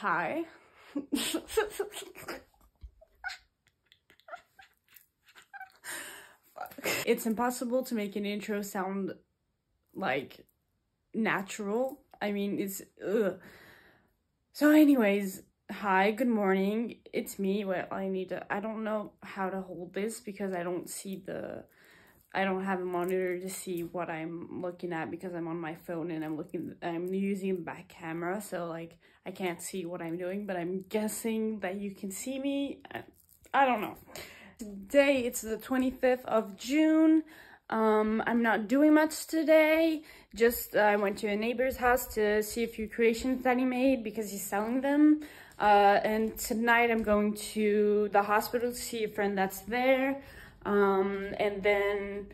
Hi. It's impossible to make an intro sound like natural. I mean, it's ugh. So anyways, hi, good morning. It's me. Well, I don't know how to hold this because I don't have a monitor to see what I'm looking at because I'm on my phone and I'm using the back camera, so like I can't see what I'm doing, but I'm guessing that you can see me. I don't know. Today it's the 25th of June. I'm not doing much today. Just I went to a neighbor's house to see a few creations that he made because he's selling them. And tonight I'm going to the hospital to see a friend that's there. And then,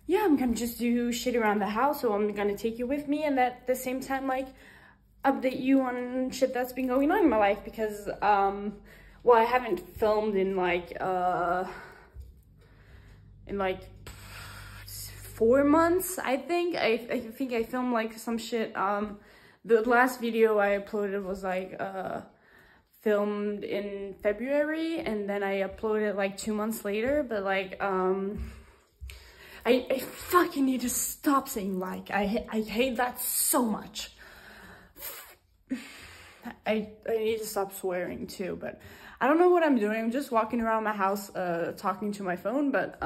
yeah, I'm gonna just do shit around the house, so I'm gonna take you with me and at the same time, like, update you on shit that's been going on in my life because, well, I haven't filmed in like 4 months, I think. I think I filmed like some shit. The last video I uploaded was like, filmed in February, and then I uploaded like 2 months later, but like I fucking need to stop saying like. I hate that so much. I need to stop swearing too, but I don't know what I'm doing. I'm just walking around my house talking to my phone, but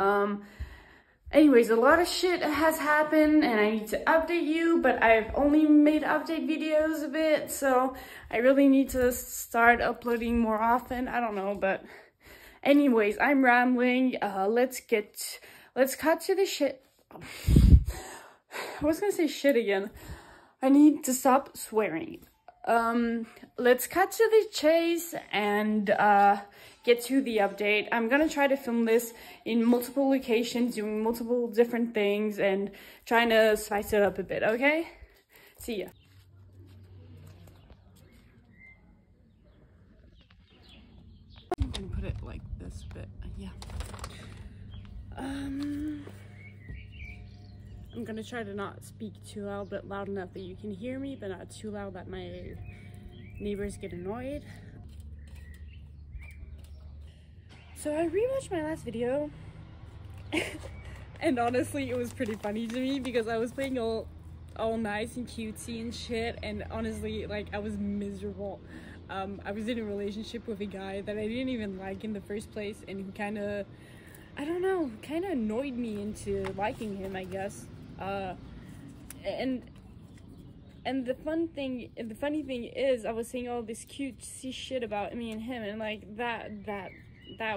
anyways, a lot of shit has happened and I need to update you, but I've only made update videos a bit, so I really need to start uploading more often. I don't know, but anyways, I'm rambling. Let's cut to the shit. I was gonna say shit again. I need to stop swearing. Let's cut to the chase and get to the update. I'm gonna try to film this in multiple locations, doing multiple different things and trying to spice it up a bit, okay? See ya. I'm gonna put it like this, but yeah. I'm gonna try to not speak too loud, but loud enough that you can hear me, but not too loud that my neighbors get annoyed. So I rewatched my last video and honestly it was pretty funny to me because I was playing all nice and cutesy and shit, and honestly like I was miserable. I was in a relationship with a guy that I didn't even like in the first place, and he kind of, I don't know, kind of annoyed me into liking him, I guess. And the funny thing is, I was saying all this cutesy shit about me and him, and like that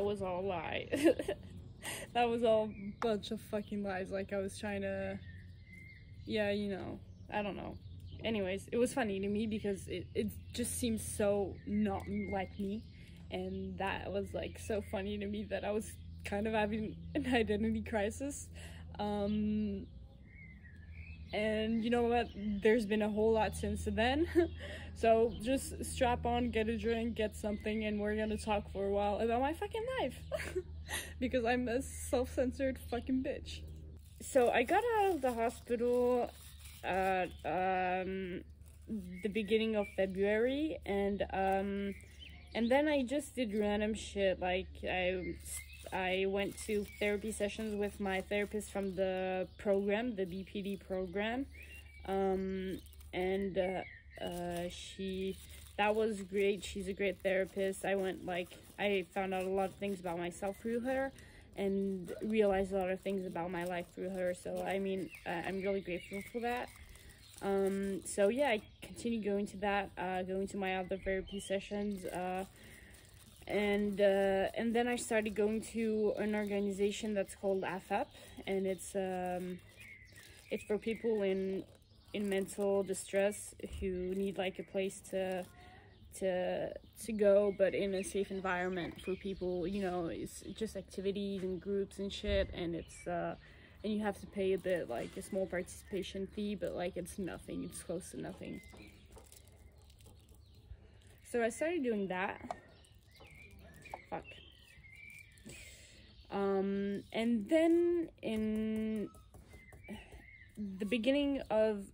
was all a lie. That was all a bunch of fucking lies. Like I was trying to, yeah, you know, I don't know. Anyways, it was funny to me because it just seems so not like me, and that was like so funny to me that I was kind of having an identity crisis. And you know what, there's been a whole lot since then. So just strap on, get a drink, get something, and we're gonna talk for a while about my fucking life. Because I'm a self-censored fucking bitch. So I got out of the hospital at the beginning of February, and then I just did random shit. Like I went to therapy sessions with my therapist from the program, the BPD program, and that was great. She's a great therapist. I found out a lot of things about myself through her and realized a lot of things about my life through her. So I mean, I'm really grateful for that. So yeah, I continue going to that, going to my other therapy sessions, and then I started going to an organization that's called AFAP, and it's for people in mental distress who need like a place to go, but in a safe environment for people. You know, it's just activities and groups and shit, and it's and you have to pay a bit, like a small participation fee, but like it's nothing, it's close to nothing. So I started doing that. Fuck. And then in the beginning of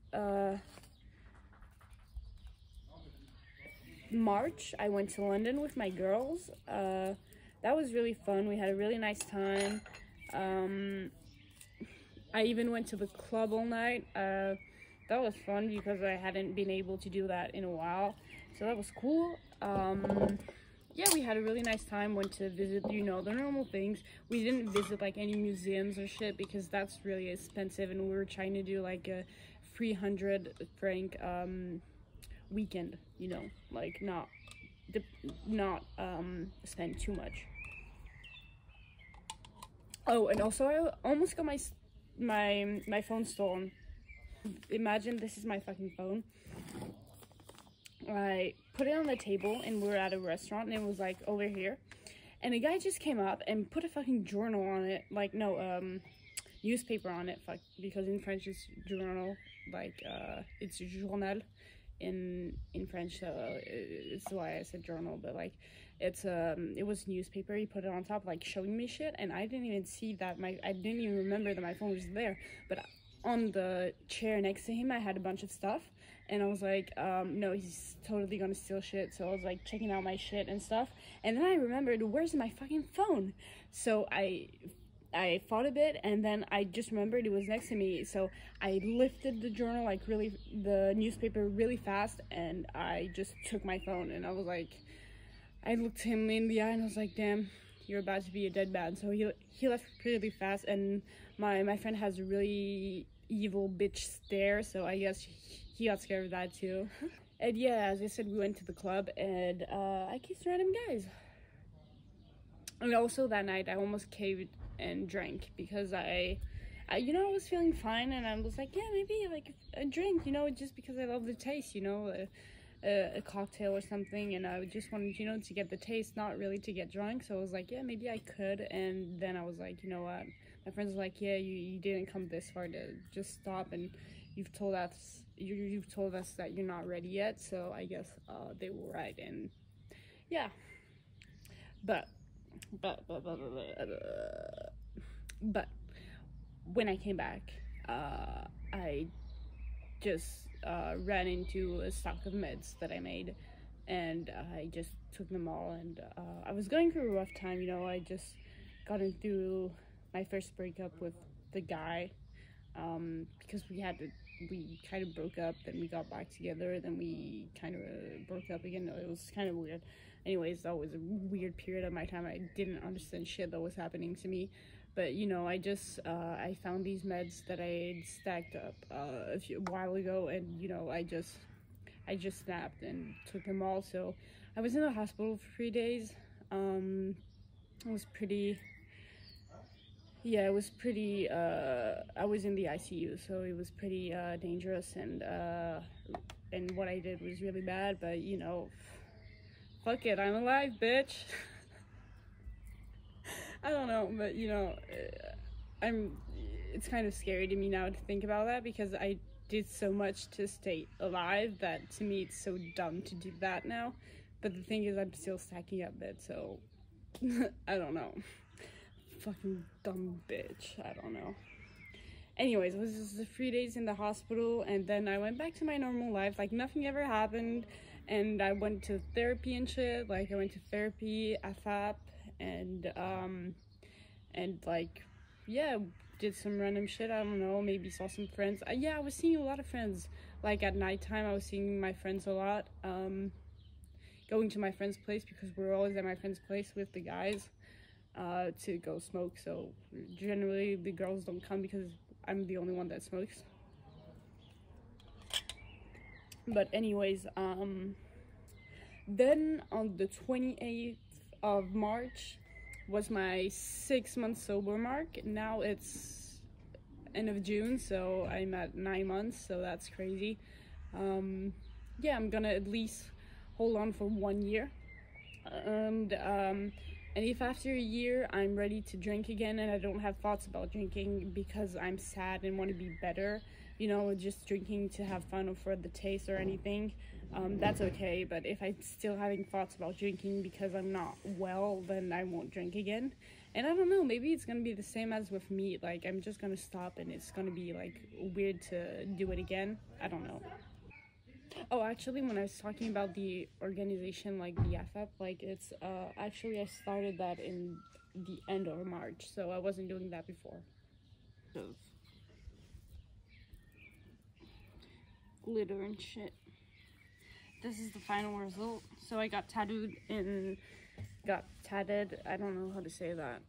March, I went to London with my girls. That was really fun. We had a really nice time. I even went to the club all night. That was fun because I hadn't been able to do that in a while. So that was cool. Yeah, we had a really nice time. Went to visit, you know, the normal things. We didn't visit like any museums or shit because that's really expensive, and we were trying to do like a 300 franc weekend, you know, like not spend too much. Oh, and also I almost got my phone stolen. Imagine this is my fucking phone. I put it on the table and we were at a restaurant and it was like over here, and a guy just came up and put a fucking journal on it, like no newspaper on it, fuck, because in French it's journal, like it's journal in French, so it's why I said journal, but like it's it was newspaper. He put it on top, like showing me shit, and I didn't even see that I didn't even remember that my phone was there. But on the chair next to him I had a bunch of stuff, and I was like, no, he's totally gonna steal shit. So I was like checking out my shit and stuff, and then I remembered, where's my fucking phone? So I fought a bit, and then I just remembered it was next to me, so I lifted the journal, like really, the newspaper really fast, and I just took my phone, and I was like, I looked him in the eye, and I was like, damn, you're about to be a dead man. So he left really fast, and my friend has a really evil bitch stare, so I guess he got scared of that too. And yeah, as I said, we went to the club, and I kissed random guys. And also that night I almost caved and drank because you know, I was feeling fine, and I was like, yeah, maybe like a drink, you know, just because I love the taste, you know, a cocktail or something, and I just wanted, you know, to get the taste, not really to get drunk. So I was like, yeah, maybe I could. And then I was like, you know what, my friends were like, yeah, you didn't come this far to just stop, and you've told us that you're not ready yet. So I guess they were right. And yeah, but but when I came back, I just ran into a stock of meds that I made, and I just took them all. And I was going through a rough time, you know. I just gotten through my first breakup with the guy, because we kind of broke up, then we got back together, then we kind of broke up again. It was kind of weird. Anyways, that was a weird period of my time. I didn't understand shit that was happening to me. But, you know, I just, I found these meds that I had stacked up a while ago, and, you know, I just snapped and took them all. So I was in the hospital for 3 days. It was pretty, yeah, it was pretty, I was in the ICU, so it was pretty dangerous, and what I did was really bad, but, you know, fuck it, I'm alive, bitch. I don't know, but, you know, it's kind of scary to me now to think about that, because I did so much to stay alive that to me it's so dumb to do that now. But the thing is, I'm still stacking up beds, so I don't know. Fucking dumb bitch, I don't know. Anyways, it was just 3 days in the hospital, and then I went back to my normal life, like nothing ever happened. And I went to therapy and shit, like I went to therapy, AFAP, and like, yeah, did some random shit, I don't know, maybe saw some friends. Yeah, I was seeing a lot of friends, like at nighttime I was seeing my friends a lot, going to my friend's place, because we're always at my friend's place with the guys, to go smoke. So generally the girls don't come because I'm the only one that smokes. But anyways, then on the 28th of March was my 6-month sober mark. Now it's end of June, so I'm at 9 months, so that's crazy. Yeah, I'm gonna at least hold on for 1 year, and if after a year I'm ready to drink again and I don't have thoughts about drinking because I'm sad and want to be better, you know, just drinking to have fun or for the taste or anything, that's okay. But if I'm still having thoughts about drinking because I'm not well, then I won't drink again. And I don't know, maybe it's gonna be the same as with meat, like I'm just gonna stop and it's gonna be like weird to do it again. I don't know. Oh, actually, when I was talking about the organization, like the FF, like it's actually I started that in the end of March, so I wasn't doing that before. Glitter and shit. This is the final result. So I got tattooed and got tatted. I don't know how to say that.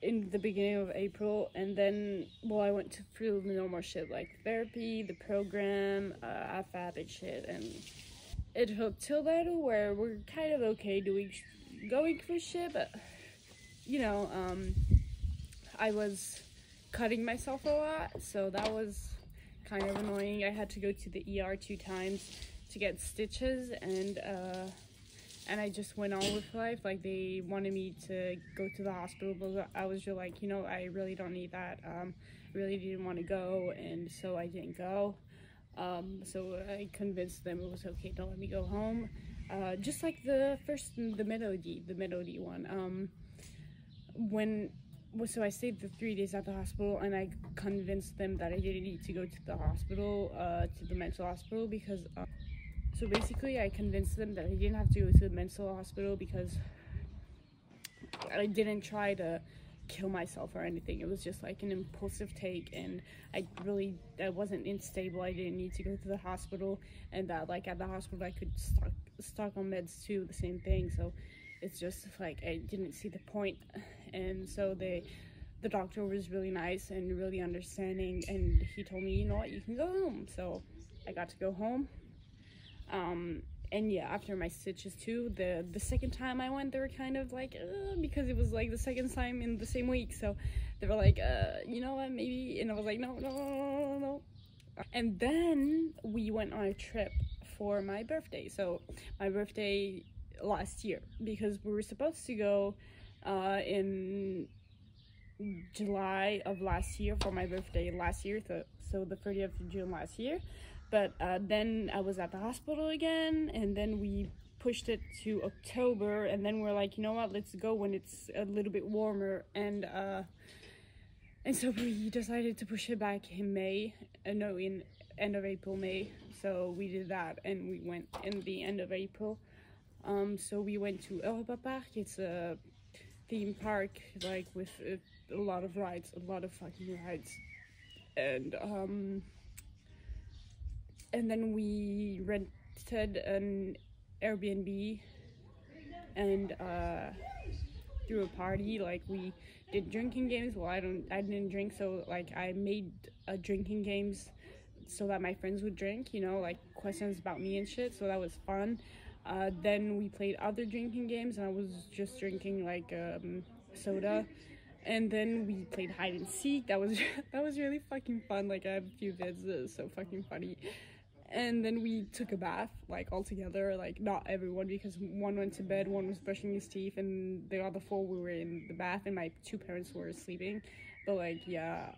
In the beginning of April, and then I went through the normal shit like therapy, the program, AFAB and shit, and it took till then where we're kind of okay going for shit, but you know, I was cutting myself a lot, so that was kind of annoying. I had to go to the ER 2 times to get stitches, and I just went on with life. Like, they wanted me to go to the hospital, but I was just like, you know, I really don't need that. Really didn't want to go, and so I didn't go. So I convinced them it was okay to let me go home. Just like the melody one. So I stayed the 3 days at the hospital, and I convinced them that I didn't need to go to the hospital, to the mental hospital, because so basically I convinced them that I didn't have to go to the mental hospital because I didn't try to kill myself or anything. It was just like an impulsive take, and I wasn't unstable. I didn't need to go to the hospital, and that like at the hospital I could stock on meds too, the same thing. So it's just like I didn't see the point. And so the doctor was really nice and really understanding, and he told me, you know what, you can go home. So I got to go home. And yeah, after my stitches too, the second time I went, they were kind of like, because it was like the second time in the same week. So they were like, you know what, maybe, and I was like, no. And then we went on a trip for my birthday. So my birthday last year, because we were supposed to go in July of last year for my birthday last year, so the 30th of June last year. But then I was at the hospital again, and then we pushed it to October, and then we're like, you know what, let's go when it's a little bit warmer. And so we decided to push it back in May, in end of April, May. So we did that, and we went in the end of April. So we went to Europa Park. It's a theme park, like with a lot of rides, a lot of fucking rides. And then we rented an Airbnb and threw a party. Like, we did drinking games. Well, I didn't drink, so like I made drinking games so that my friends would drink, you know, like questions about me and shit. So that was fun. Then we played other drinking games, and I was just drinking like soda. And then we played hide and seek. That was really fucking fun. Like, I have a few vids that is so fucking funny. And then we took a bath, like, all together. Like, not everyone, because one went to bed, one was brushing his teeth, and the other 4 we were in the bath, and my 2 parents were sleeping. But like, yeah,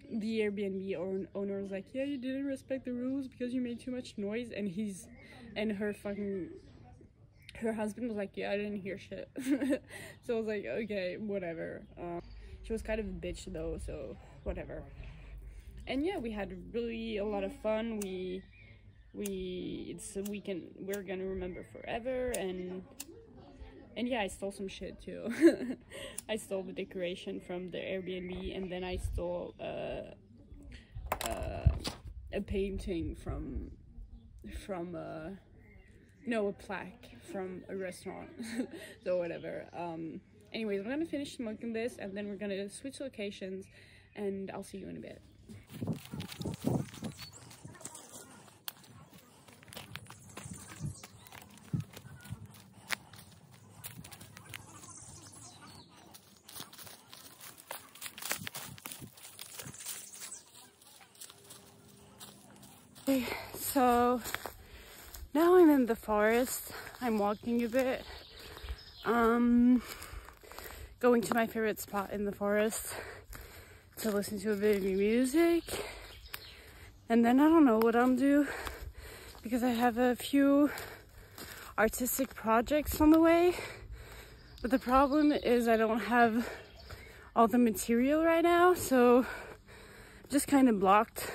the Airbnb owner was like, yeah, you didn't respect the rules because you made too much noise. And her husband was like, yeah, I didn't hear shit. So I was like, okay, whatever. She was kind of a bitch though, so whatever. And yeah, we had really a lot of fun. It's a weekend we're gonna remember forever. And yeah, I stole some shit too. I stole the decoration from the Airbnb, and then I stole a painting from a plaque from a restaurant. So whatever. Anyways, I'm gonna finish smoking this, and then we're gonna switch locations, and I'll see you in a bit. Okay, so now I'm in the forest. I'm walking a bit. Going to my favorite spot in the forest to listen to a bit of music. And then I don't know what I'll do, because I have a few artistic projects on the way. But the problem is I don't have all the material right now, so I'm just kind of blocked.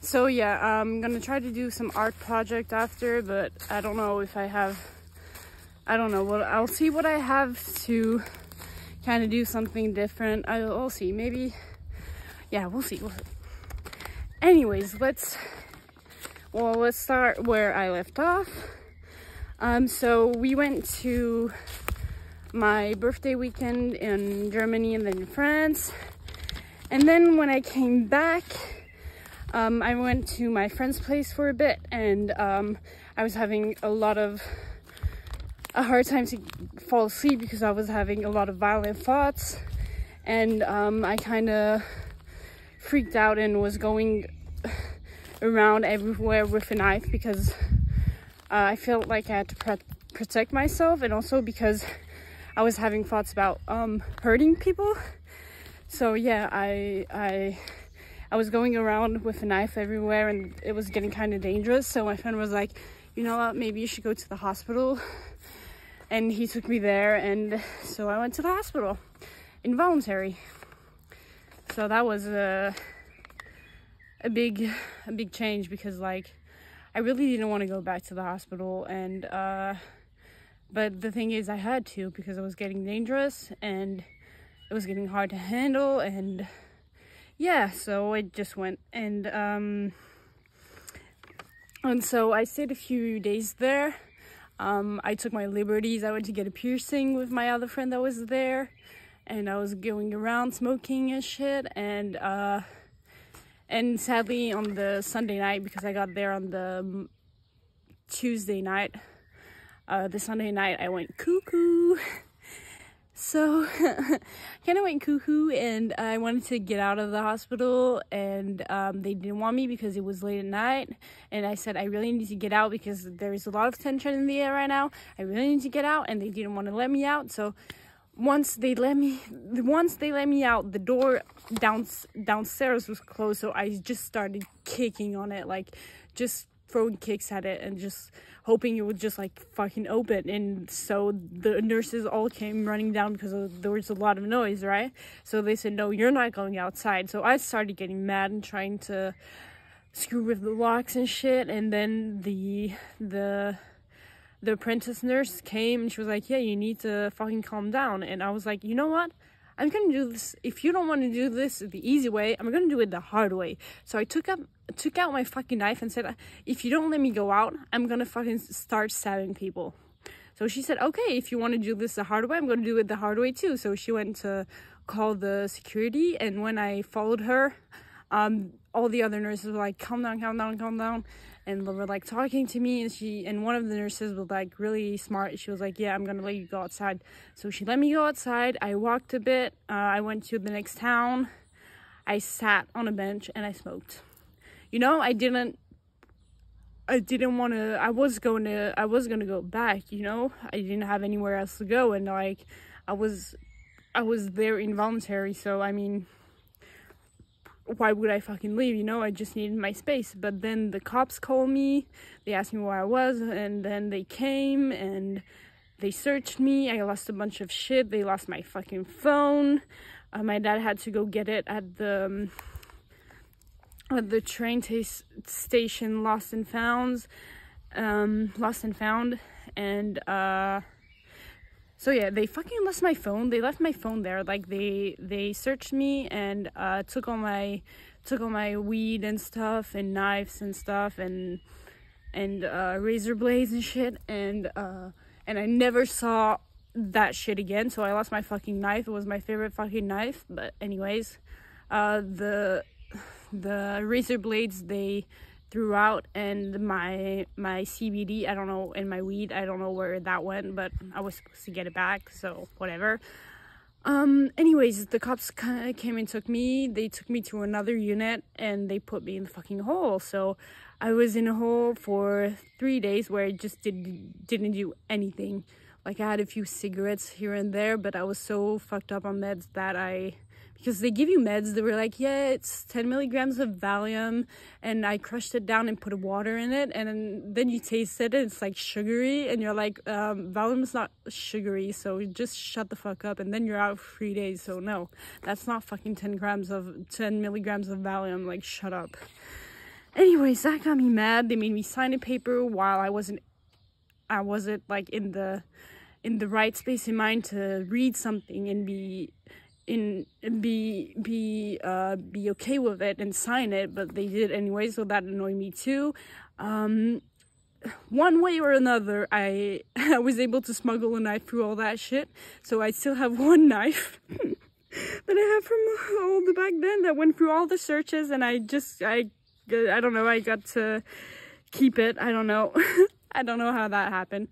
So yeah, I'm gonna try to do some art project after, but I don't know if I have, I don't know what, I'll see what I have to kind of do something different. I'll see, maybe, yeah, we'll see. Anyways, let's start where I left off. So we went to my birthday weekend in Germany and then in France. And then when I came back, I went to my friend's place for a bit, and I was having a hard time to fall asleep because I was having a lot of violent thoughts, and I kind of freaked out and was going around everywhere with a knife because I felt like I had to protect myself, and also because I was having thoughts about hurting people. So yeah, I was going around with a knife everywhere, and it was getting kind of dangerous. So my friend was like, you know what, maybe you should go to the hospital. And he took me there, and so I went to the hospital, involuntary. So that was a big change, because like I really didn't want to go back to the hospital, and but the thing is I had to, because it was getting dangerous and it was getting hard to handle. And yeah, so I just went, and so I stayed a few days there. I took my liberties. I went to get a piercing with my other friend that was there, and I was going around smoking and shit. And sadly on the Sunday night, because I got there on the Tuesday night, the Sunday night I went cuckoo. So kind of went cuckoo, and I wanted to get out of the hospital, and they didn't want me because it was late at night. And I said I really need to get out because there's a lot of tension in the air right now. I really need to get out, and they didn't want to let me out. So once they let me out, the door downstairs was closed. So I just started kicking on it, like just throwing kicks at it, and just hoping it would just like fucking open. And so the nurses all came running down because there was a lot of noise, right? So they said, no, you're not going outside. So I started getting mad and trying to screw with the locks and shit. And then the apprentice nurse came, and she was like, yeah, you need to fucking calm down. And I was like, you know what? I'm gonna do this. If you don't want to do this the easy way, I'm gonna do it the hard way. So I took out my fucking knife and said, if you don't let me go out, I'm gonna fucking start stabbing people. So she said, okay, if you want to do this the hard way, I'm gonna do it the hard way too. So she went to call the security, and when I followed her, all the other nurses were like, calm down, calm down, calm down. And they were like talking to me, and one of the nurses was like really smart. She was like, yeah, I'm gonna let you go outside. So she let me go outside. I walked a bit. I went to the next town. I sat on a bench and I smoked. You know, I was gonna go back, you know. I didn't have anywhere else to go, and like I was there involuntary. So I mean, why would I fucking leave, you know? I just needed my space. But then the cops called me, they asked me where I was, and then they came and they searched me. I lost a bunch of shit. They lost my fucking phone. My dad had to go get it at the train station, lost and found. And so yeah, they fucking lost my phone. They left my phone there. Like they searched me and took all my weed and stuff, and knives and stuff, and razor blades and shit. And I never saw that shit again. So I lost my fucking knife. It was my favorite fucking knife. But anyways, the razor blades they threw out, and my CBD, I don't know, and my weed, I don't know where that went, but I was supposed to get it back, so whatever. Anyways, the cops kind of came and took me. They took me to another unit, and they put me in the fucking hole. So I was in a hole for 3 days where I just didn't do anything. Like, I had a few cigarettes here and there, but I was so fucked up on meds that because they give you meds, they were like, yeah, it's 10 milligrams of Valium, and I crushed it down and put water in it, and then you taste it, and it's like sugary, and you're like, Valium's not sugary, so just shut the fuck up. And then you're out for 3 days. So no, that's not fucking 10 milligrams of Valium. Like, shut up. Anyways, that got me mad. They made me sign a paper while I wasn't like in the right space in mind to read something and be okay with it and sign it, but they did anyway, so that annoyed me too. One way or another, I was able to smuggle a knife through all that shit, so I still have one knife that I have from all the back then that went through all the searches, and I don't know, I got to keep it. I don't know. I don't know how that happened.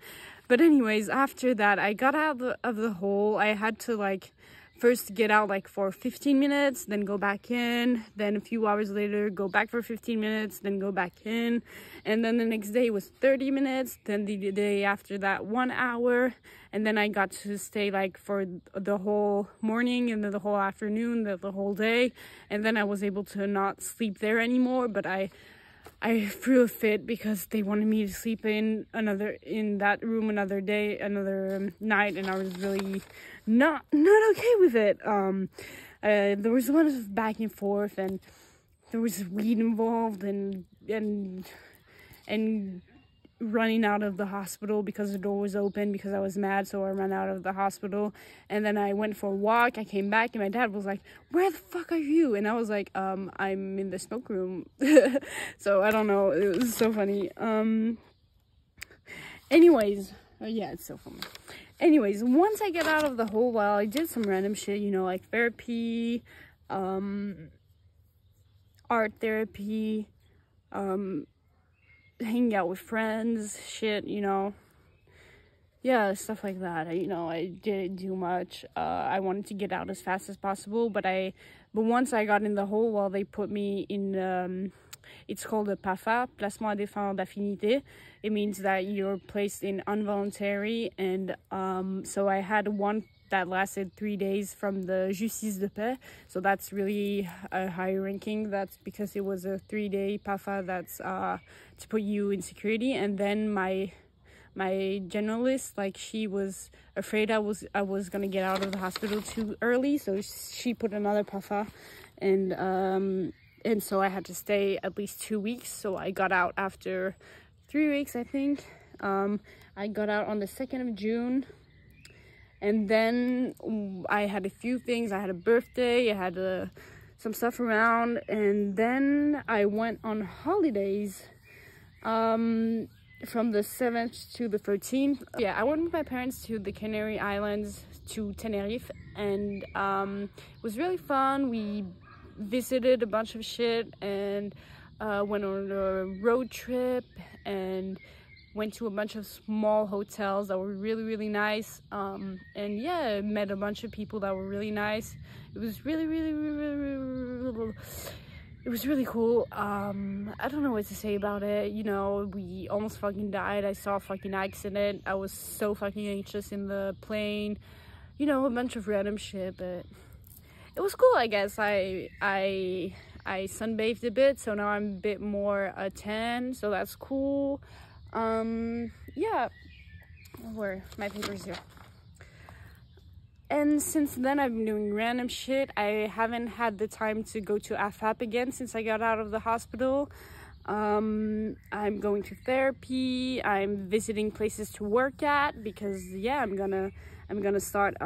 But anyways, after that, I got out of the hole. I had to like first get out like for 15 minutes, then go back in, then a few hours later go back for 15 minutes, then go back in, and then the next day was 30 minutes, then the day after that 1 hour, and then I got to stay like for the whole morning and then the whole afternoon, the whole day, and then I was able to not sleep there anymore. But I threw a fit because they wanted me to sleep in that room another day, another night, and I was really not okay with it. There was a lot of back and forth, and there was weed involved, and running out of the hospital because the door was open because I was mad, so I ran out of the hospital. And then I went for a walk. I came back and my dad was like, "Where the fuck are you?" And I was like, I'm in the smoke room." So I don't know, it was so funny. Anyways, yeah, it's so funny. Anyways, once I get out of the hole, well, I did some random shit, you know, like therapy, art therapy, hanging out with friends, shit, you know, yeah, stuff like that. I didn't do much. I wanted to get out as fast as possible, but once I got in the hole, well, they put me in, it's called a PAFA, Placement à Défense d'Affinité. It means that you're placed in involuntary, and so I had one that lasted 3 days from the Justice de Paix, so that's really a high ranking. That's because it was a 3-day PAFA that's to put you in security. And then my generalist, like, she was afraid I was gonna get out of the hospital too early, so she put another PAFA, and so I had to stay at least 2 weeks. So I got out after 3 weeks, I think. I got out on the 2nd of June. And then I had a few things. I had a birthday, I had some stuff around, and then I went on holidays from the 7th to the 13th. Yeah, I went with my parents to the Canary Islands, to Tenerife, and it was really fun. We visited a bunch of shit and went on a road trip and went to a bunch of small hotels that were really, really nice. And yeah, met a bunch of people that were really nice. It was really cool. I don't know what to say about it. You know, we almost fucking died. I saw a fucking accident. I was so fucking anxious in the plane. You know, a bunch of random shit, but it was cool, I guess. I sunbathed a bit, so now I'm a bit more tan, so that's cool. Yeah, where my papers here. And since then I've been doing random shit. I haven't had the time to go to AFAP again since I got out of the hospital. I'm going to therapy. I'm visiting places to work at because yeah, I'm gonna start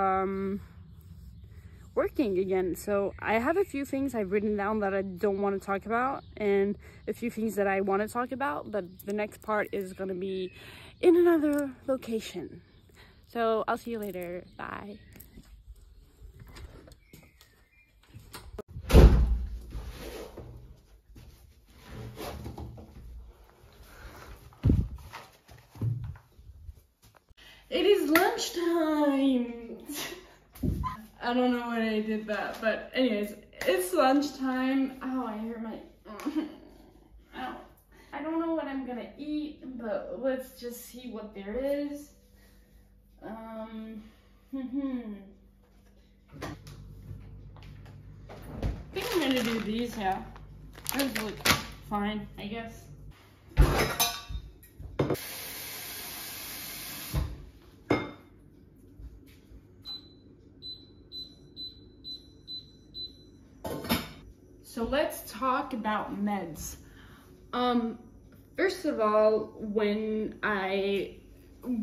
working again. So I have a few things I've written down that I don't want to talk about, and a few things that I want to talk about, but the next part is gonna be in another location. So I'll see you later. Bye. It is lunchtime. I don't know when I did that, but anyways, it's lunchtime. Ow, I hear my... Ow. I don't know what I'm gonna eat, but let's just see what there is. I think I'm gonna do these, yeah. Those look fine, I guess. So let's talk about meds. Um, First of all,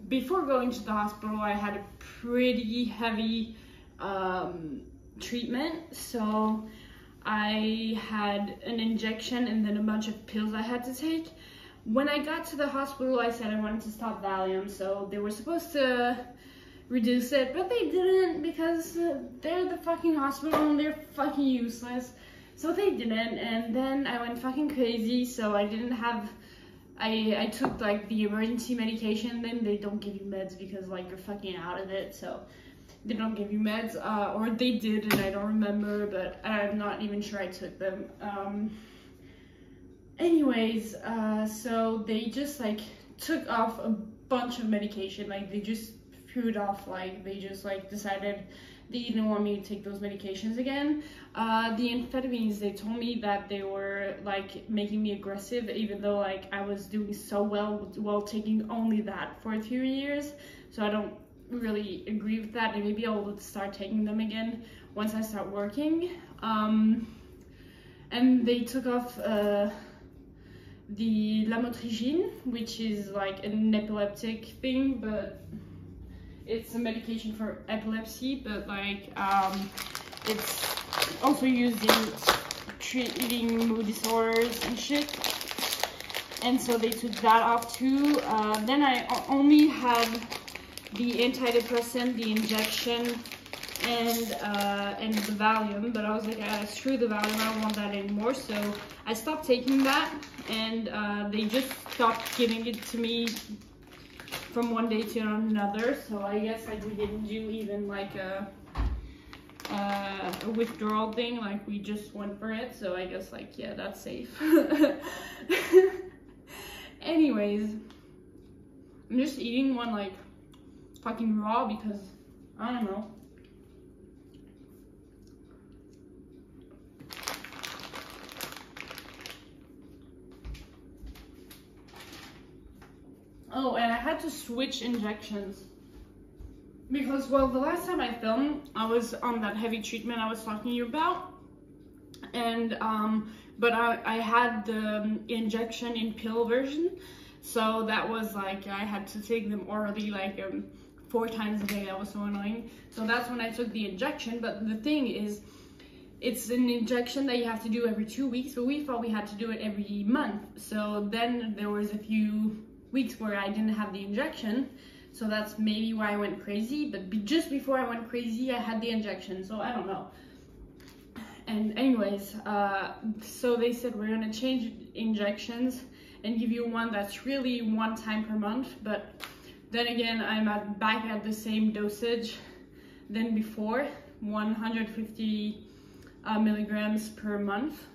before going to the hospital, I had a pretty heavy treatment. So I had an injection and then a bunch of pills I had to take. When I got to the hospital, I said I wanted to stop Valium, so they were supposed to reduce it, but they didn't because they're the fucking hospital and they're fucking useless. So they didn't, and then I went fucking crazy, so I didn't have, I took like the emergency medication. Then they don't give you meds because like you're fucking out of it, so they don't give you meds, or they did and I don't remember, but I'm not even sure I took them. Anyways, so they just like took off a bunch of medication, like they just threw it off, like they just like decided they didn't want me to take those medications again. The amphetamines, they told me that they were like making me aggressive, even though like I was doing so well while taking only that for 3 years. So I don't really agree with that, and maybe I'll start taking them again once I start working. And they took off the lamotrigine, which is like an epileptic thing, but it's a medication for epilepsy, but like it's also used in treating mood disorders and shit. And so they took that off too. Then I only had the antidepressant, the injection, and the Valium, but I was like, screw the Valium, I don't want that anymore. So I stopped taking that, and they just stopped giving it to me from one day to another. So I guess like we didn't do even like a withdrawal thing, like we just went for it. So I guess like, yeah, that's safe. Anyways, I'm just eating one like fucking raw because I don't know. Oh, and I had to switch injections because, well, the last time I filmed, I was on that heavy treatment I was talking to you about, and but I had the injection in pill version, so that was like I had to take them orally like 4 times a day. That was so annoying. So that's when I took the injection. But the thing is, it's an injection that you have to do every 2 weeks, but we thought we had to do it every month. So then there was a few weeks where I didn't have the injection, so that's maybe why I went crazy. But just before I went crazy, I had the injection, so I don't know. And anyways, so they said we're gonna change injections and give you one that's really 1 time per month. But then again, I'm back at the same dosage than before, 150 milligrams per month.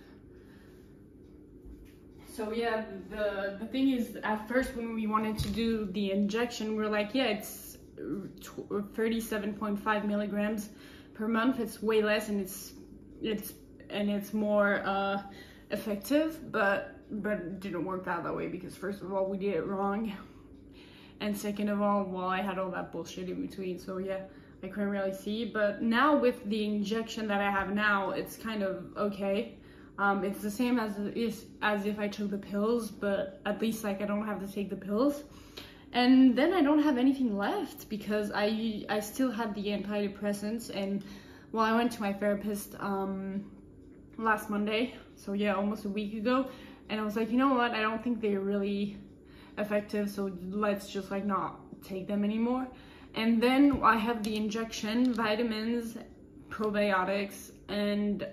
So yeah, the thing is, at first when we wanted to do the injection, we're like, yeah, it's 37.5 milligrams per month. It's way less, and it's more effective, but it didn't work out that way because first of all, we did it wrong, and second of all, well, I had all that bullshit in between. So yeah, I couldn't really see. But now with the injection that I have now, it's kind of okay. It's the same as if I took the pills, but at least like I don't have to take the pills. And then I don't have anything left because I still had the antidepressants. And well, I went to my therapist last Monday, so yeah, almost a week ago, and I was like, you know what, I don't think they're really effective, so let's just like not take them anymore. And then I have the injection, vitamins, probiotics, and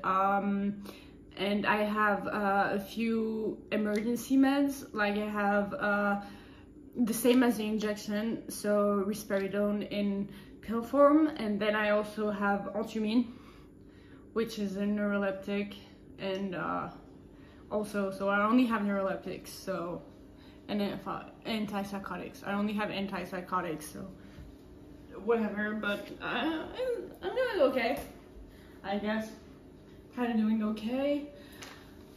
I have a few emergency meds. Like I have the same as the injection, so risperidone in pill form, and then I also have Altumine, which is a neuroleptic, and also, so I only have neuroleptics, so, and antipsychotics. I only have antipsychotics, so whatever. But I'm doing okay, I guess. Kind of doing okay.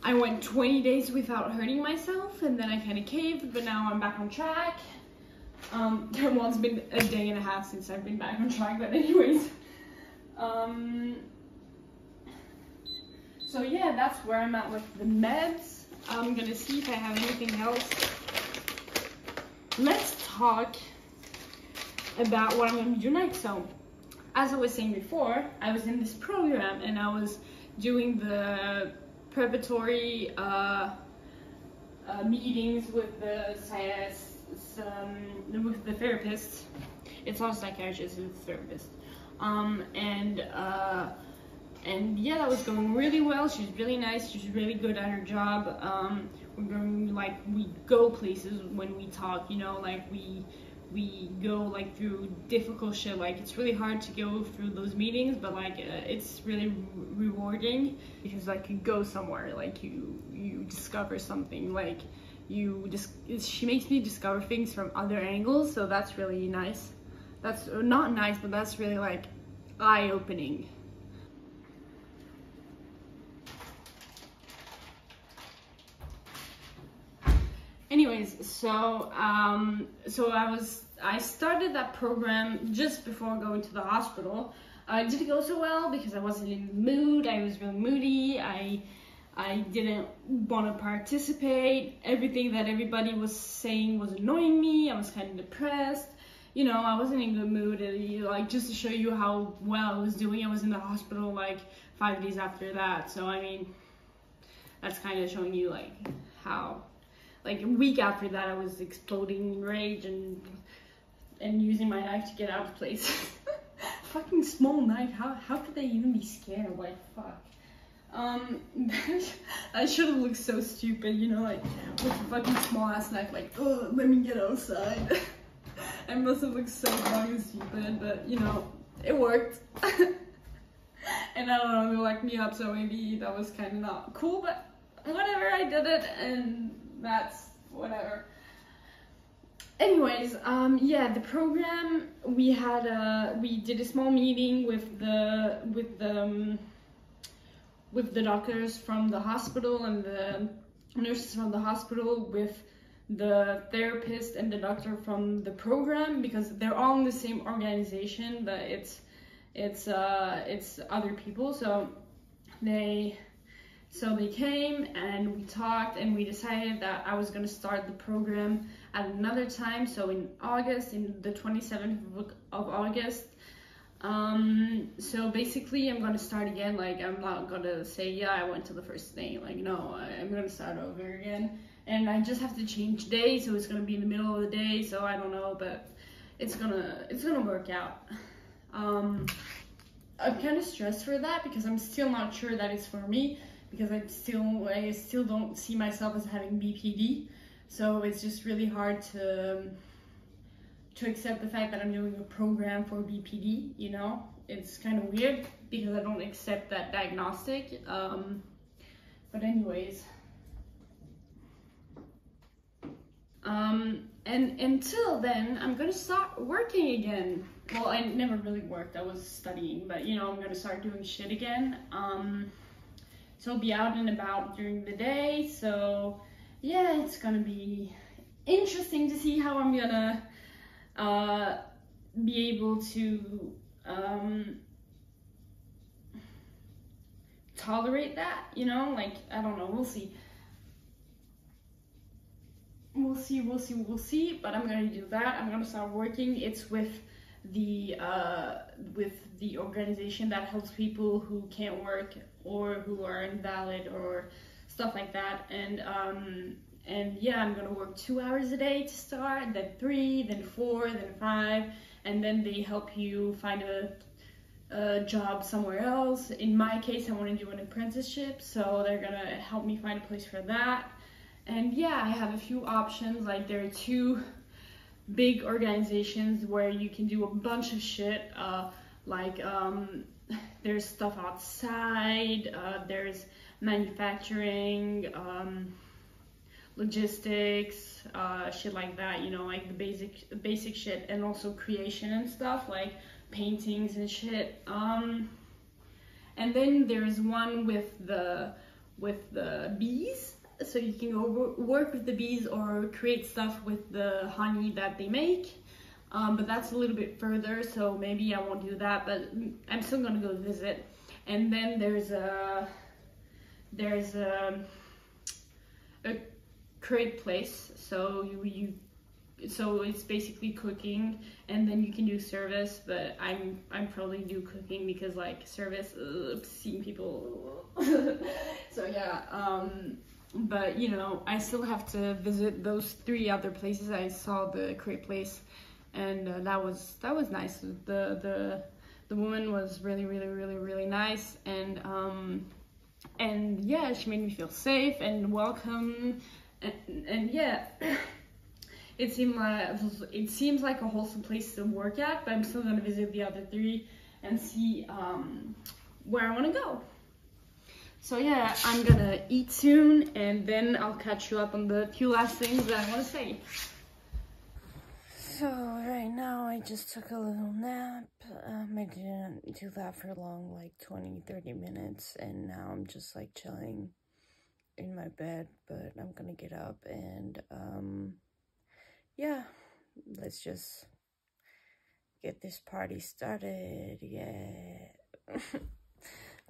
I went 20 days without hurting myself, and then I kind of caved, but now I'm back on track. Well, it's been a day and a half since I've been back on track, but anyways. So yeah, that's where I'm at with the meds. I'm gonna see if I have anything else. Let's talk about what I'm gonna do next. So, as I was saying before, I was in this program and I was doing the preparatory meetings with the therapist. It's not a psychiatrist, it's a therapist. And yeah, that was going really well. She's really nice. She's really good at her job. We go places when we talk, you know, like we go like through difficult shit. Like it's really hard to go through those meetings, but like it's really rewarding because like you go somewhere, like you discover something, like she makes me discover things from other angles. So that's really nice. That's not nice, but that's really like eye-opening. Anyways, so I started that program just before going to the hospital. It didn't go so well because I wasn't in the mood. I was really moody. I didn't want to participate. Everything that everybody was saying was annoying me. I was kind of depressed. You know, I wasn't in a good mood. Like, just to show you how well I was doing, I was in the hospital like 5 days after that. So I mean, that's kind of showing you like how. Like a week after that, I was exploding in rage and using my knife to get out of places. Fucking small knife. How could they even be scared? Like fuck. I should have looked so stupid, you know, like with a fucking small ass knife. Like, oh, let me get outside. I must have looked so fucking stupid, but you know, it worked. And I don't know, they locked me up, so maybe that was kind of not cool, but whatever. I did it, and that's whatever. Anyways, yeah, the program, we did a small meeting with the doctors from the hospital and the nurses from the hospital, with the therapist and the doctor from the program, because they're all in the same organization, but it's other people. So they came and we talked and we decided that I was going to start the program at another time. So in August, in the 27th of August. So basically I'm going to start again. Like, I'm not going to say, yeah, I went to the first day. Like, no, I'm going to start over again. And I just have to change day. So it's going to be in the middle of the day. So I don't know, but it's gonna work out. I'm kind of stressed for that because I'm still not sure that it's for me, because I still don't see myself as having BPD. So it's just really hard to accept the fact that I'm doing a program for BPD, you know? It's kind of weird because I don't accept that diagnostic. But anyways. And until then, I'm gonna start working again. Well, I never really worked, I was studying, but you know, I'm gonna start doing shit again. So I'll be out and about during the day, so yeah, it's gonna be interesting to see how I'm gonna be able to tolerate that, you know, like, I don't know, we'll see. We'll see, but I'm gonna do that. I'm gonna start working. It's with the organization that helps people who can't work or who are invalid or stuff like that. And yeah, I'm gonna work 2 hours a day to start, then 3, then 4, then 5, and then they help you find a job somewhere else. In my case, I want to do an apprenticeship, so they're gonna help me find a place for that. And yeah, I have a few options. Like, there are 2 big organizations where you can do a bunch of shit. There's stuff outside, there's manufacturing, logistics, shit like that, you know, like the basic shit, and also creation and stuff, like paintings and shit. And then there's one with the bees. So you can go work with the bees or create stuff with the honey that they make. But that's a little bit further, so maybe I won't do that, but I'm still gonna go visit. And then there's a crate place. So so it's basically cooking, and then you can do service. But I'm probably do cooking because like service, seeing people. So yeah. But you know, I still have to visit those 3 other places. I saw the crate place, and that was nice. The woman was really nice, and yeah, she made me feel safe and welcome, and yeah. It seems like a wholesome place to work at, but I'm still gonna visit the other 3 and see where I want to go. So yeah, I'm gonna eat soon, and then I'll catch you up on the few last things that I want to say. So right now I just took a little nap. I didn't do that for long, like 20-30 minutes, and now I'm just like chilling in my bed, but I'm gonna get up and yeah, let's just get this party started. Yeah.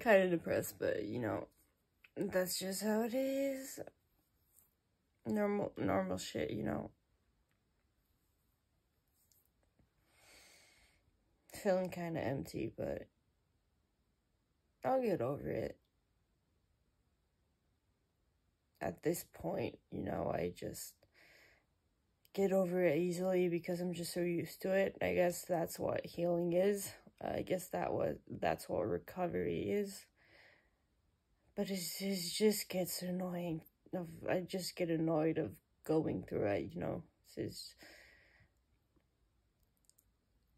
Kind of depressed, but you know, that's just how it is. Normal shit, you know. Feeling kind of empty, but I'll get over it. At this point, you know, I just get over it easily because I'm just so used to it. I guess that's what healing is. I guess that's what recovery is. But it just gets annoying. I just get annoyed of going through it, you know. It's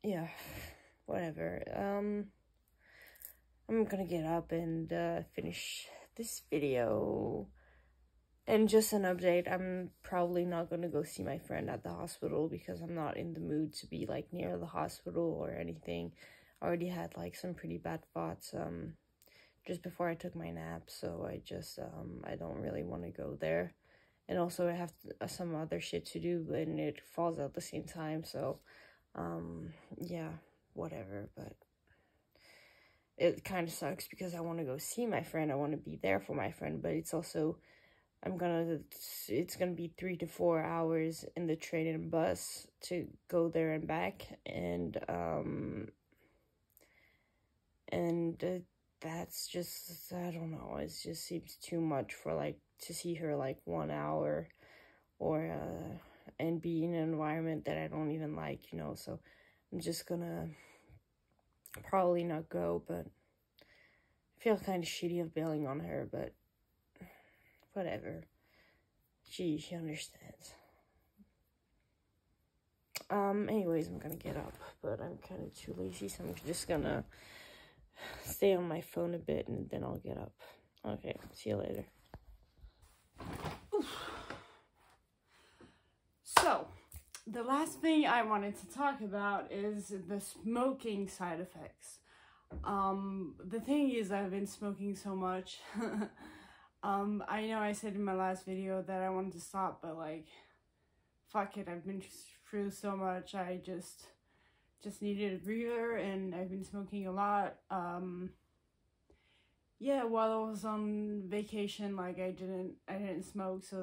yeah, whatever. I'm gonna get up and finish this video. And just an update, I'm probably not gonna go see my friend at the hospital because I'm not in the mood to be like near the hospital or anything. I already had like some pretty bad thoughts just before I took my nap, so I just I don't really want to go there. And also I have some other shit to do, and it falls at the same time, so yeah, whatever. But it kind of sucks because I want to go see my friend. I want to be there for my friend, but it's also it's gonna be 3 to 4 hours in the train and bus to go there and back, and that's just, I don't know, it just seems too much for like to see her like 1 hour, or and be in an environment that I don't even like, you know. So I'm just gonna probably not go, but I feel kind of shitty of bailing on her, but whatever. She understands. Anyways, I'm gonna get up, but I'm kind of too lazy, so I'm just gonna stay on my phone a bit, and then I'll get up. Okay, see you later. Oof. So, the last thing I wanted to talk about is the smoking side effects. The thing is, I've been smoking so much. I know I said in my last video that I wanted to stop, but like, fuck it, I've been through so much. I just needed a breather, and I've been smoking a lot. Yeah, while I was on vacation, like I didn't smoke, so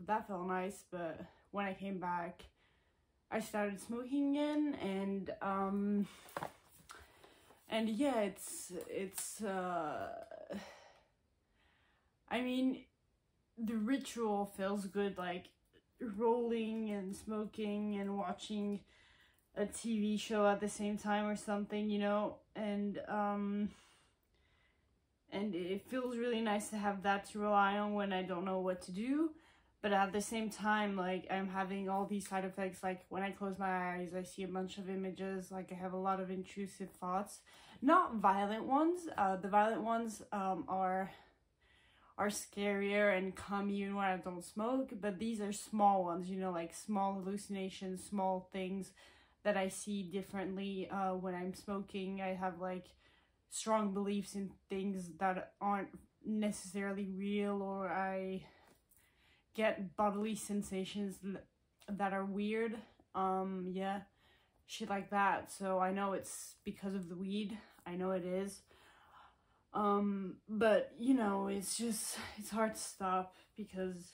that felt nice. But when I came back, I started smoking again, and yeah, it's I mean, the ritual feels good, like rolling and smoking and watching a TV show at the same time or something, you know, and it feels really nice to have that to rely on when I don't know what to do. But at the same time, like, I'm having all these side effects. Like, when I close my eyes, I see a bunch of images. Like, I have a lot of intrusive thoughts. Not violent ones. The violent ones are scarier and calm even when I don't smoke. But these are small ones, you know, like small hallucinations, small things that I see differently when I'm smoking. I have, like, strong beliefs in things that aren't necessarily real, or I get bodily sensations that are weird. Yeah, shit like that. So I know it's because of the weed. I know it is. But you know, it's hard to stop because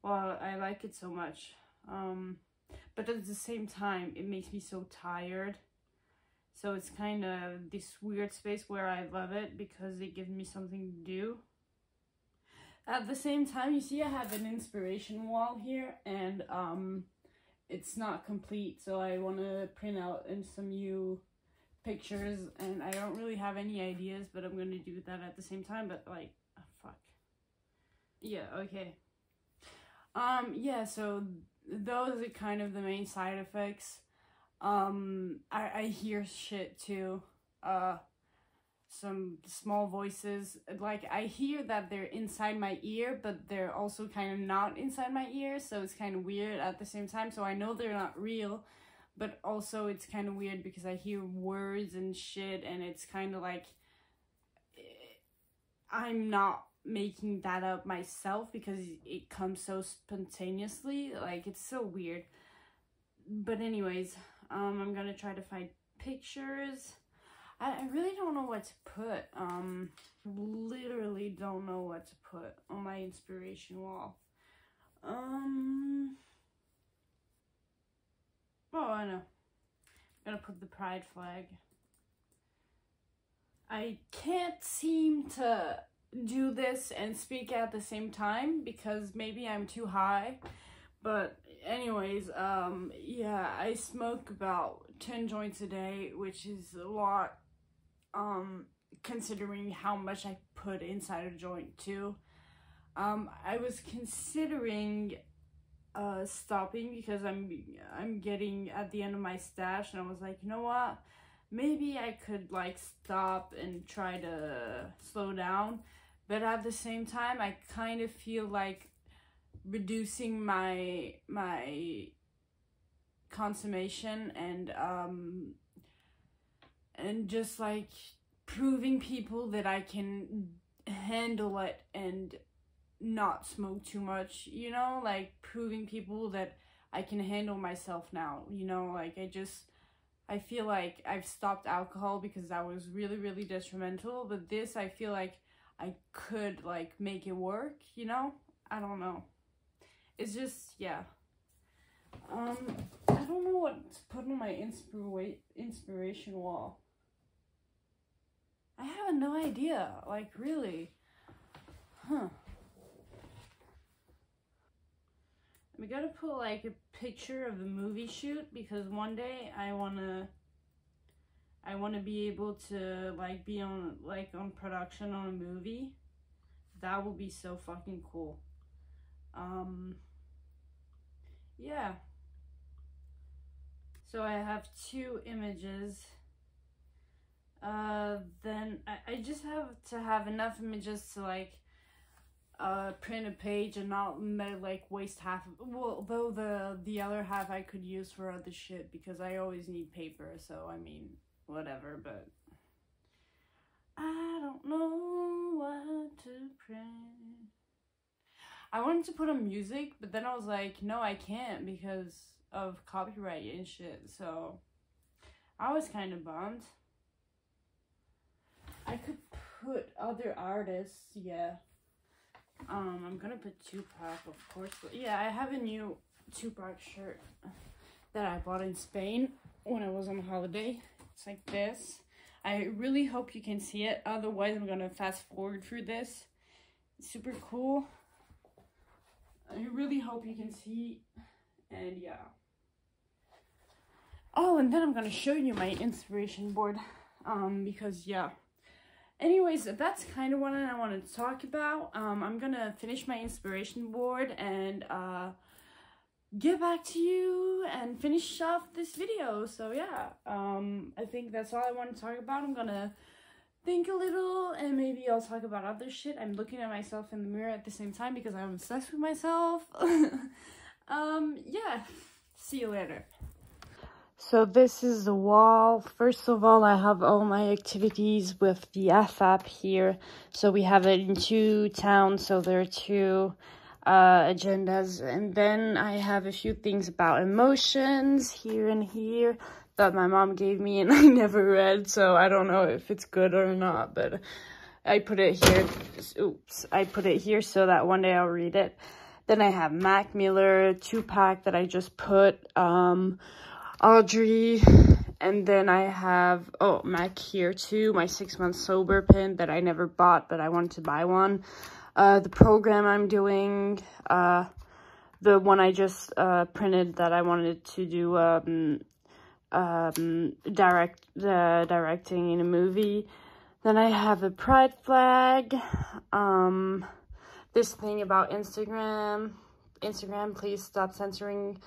Well, I like it so much. But at the same time, it makes me so tired. So it's kind of this weird space where I love it because it gives me something to do. At the same time, you see I have an inspiration wall here, and it's not complete, so I want to print out in some new pictures, and I don't really have any ideas, but I'm gonna do that at the same time. But like, oh, fuck. Yeah, okay. Yeah, so those are kind of the main side effects. I hear shit too. Some small voices. Like, I hear that they're inside my ear, but they're also kind of not inside my ear, so it's kind of weird at the same time. So I know they're not real, but also it's kind of weird because I hear words and shit, and it's kind of like I'm not making that up myself because it comes so spontaneously. Like, it's so weird. But anyways, I'm gonna try to find pictures. I really don't know what to put. Literally don't know what to put on my inspiration wall. Oh, I know. I'm gonna put the pride flag. I can't seem to do this and speak at the same time because maybe I'm too high. But anyways, yeah, I smoke about 10 joints a day, which is a lot, considering how much I put inside a joint too. I was considering stopping because I'm getting at the end of my stash, and I was like, you know what? Maybe I could like stop and try to slow down, but at the same time, I kind of feel like reducing my consummation and just like proving people that I can handle it and not smoke too much, you know, like proving people that I can handle myself now, you know, like I feel like I've stopped alcohol because that was really, really detrimental, but this, I feel like I could like make it work, you know? I don't know. It's just, yeah. I don't know what to put on my inspiration wall. I have no idea, like, really. Huh. We gotta put like a picture of the movie shoot because one day I wanna be able to like be on production on a movie. That will be so fucking cool. Yeah. So I have 2 images. Then I just have to have enough images to like print a page and not like waste half of, well, though the other half I could use for other shit because I always need paper, so I mean, whatever. But I don't know what to print. I wanted to put on music, but then I was like, no, I can't because of copyright and shit, so I was kind of bummed. I could put other artists, yeah. I'm gonna put Tupac, of course, but yeah, I have a new Tupac shirt that I bought in Spain when I was on holiday. It's like this. I really hope you can see it, otherwise I'm gonna fast forward through this. It's super cool. I really hope you can see, and yeah. Oh, and then I'm gonna show you my inspiration board, because yeah. Anyways, that's kind of what I wanted to talk about. I'm gonna finish my inspiration board and get back to you and finish off this video. So yeah, I think that's all I want to talk about. I'm gonna think a little and maybe I'll talk about other shit. I'm looking at myself in the mirror at the same time because I'm obsessed with myself. Yeah, see you later. So this is the wall. First of all, I have all my activities with the AFAP here. So we have it in 2 towns, so there are 2 agendas. And then I have a few things about emotions here and here that my mom gave me and I never read. So I don't know if it's good or not, but I put it here. Oops, I put it here so that one day I'll read it. Then I have Mac Miller 2-pack that I just put, Audrey, and then I have, oh, Mac here too, my 6-month sober pin that I never bought, but I wanted to buy one. The program I'm doing, the one I just printed that I wanted to do directing in a movie. Then I have a pride flag, this thing about Instagram, please stop censoring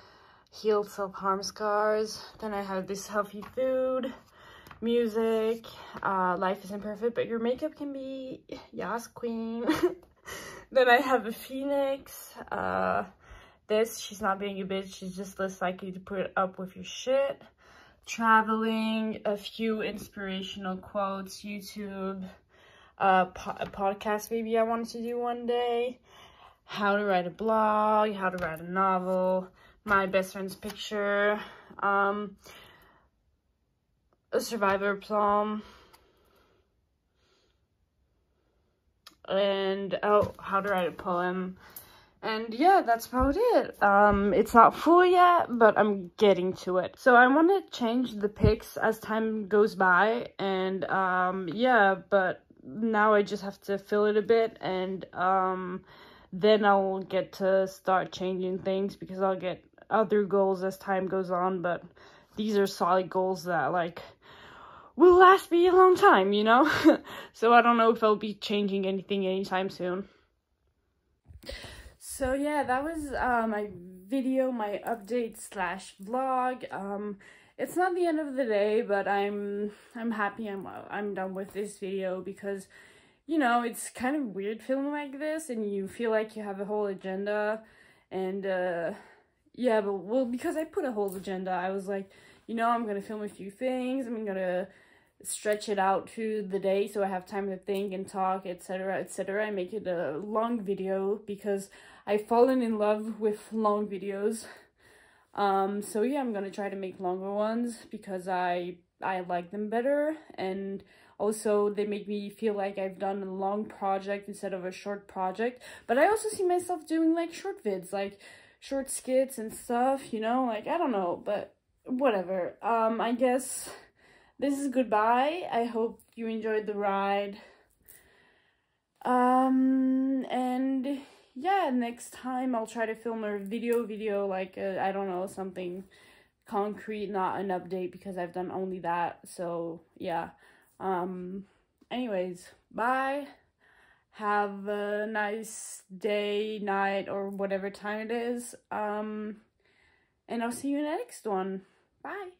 healed self-harm scars. Then I have this healthy food, music, life isn't perfect, but your makeup can be, yes, queen. Then I have a phoenix, this, she's not being a bitch, she's just less likely to put up with your shit. Traveling, a few inspirational quotes, YouTube, a podcast maybe I wanted to do one day, how to write a blog, how to write a novel, my best friend's picture, a survivor psalm, and oh, how to write a poem. And yeah, that's about it. It's not full yet, but I'm getting to it. So I want to change the pics as time goes by, and yeah, but now I just have to fill it a bit, and then I'll get to start changing things because I'll get other goals as time goes on, but these are solid goals that like will last me a long time, you know? So I don't know if I'll be changing anything anytime soon. So yeah, that was my video, my update slash vlog. It's not the end of the day, but I'm happy I'm done with this video because, you know, it's kind of weird filming like this and you feel like you have a whole agenda, and yeah, but well, because I put a whole agenda, I was like, you know, I'm gonna film a few things, I'm gonna stretch it out to the day so I have time to think and talk, etc, etc, and make it a long video because I've fallen in love with long videos. So yeah, I'm gonna try to make longer ones because I like them better, and also they make me feel like I've done a long project instead of a short project. But I also see myself doing like short vids, like short skits and stuff, you know, like I don't know, but whatever. I guess this is goodbye. I hope you enjoyed the ride. And yeah, next time I'll try to film a video like, I don't know, something concrete, not an update because I've done only that. So yeah, anyways, bye. Have a nice day, night, or whatever time it is. And I'll see you in the next one. Bye.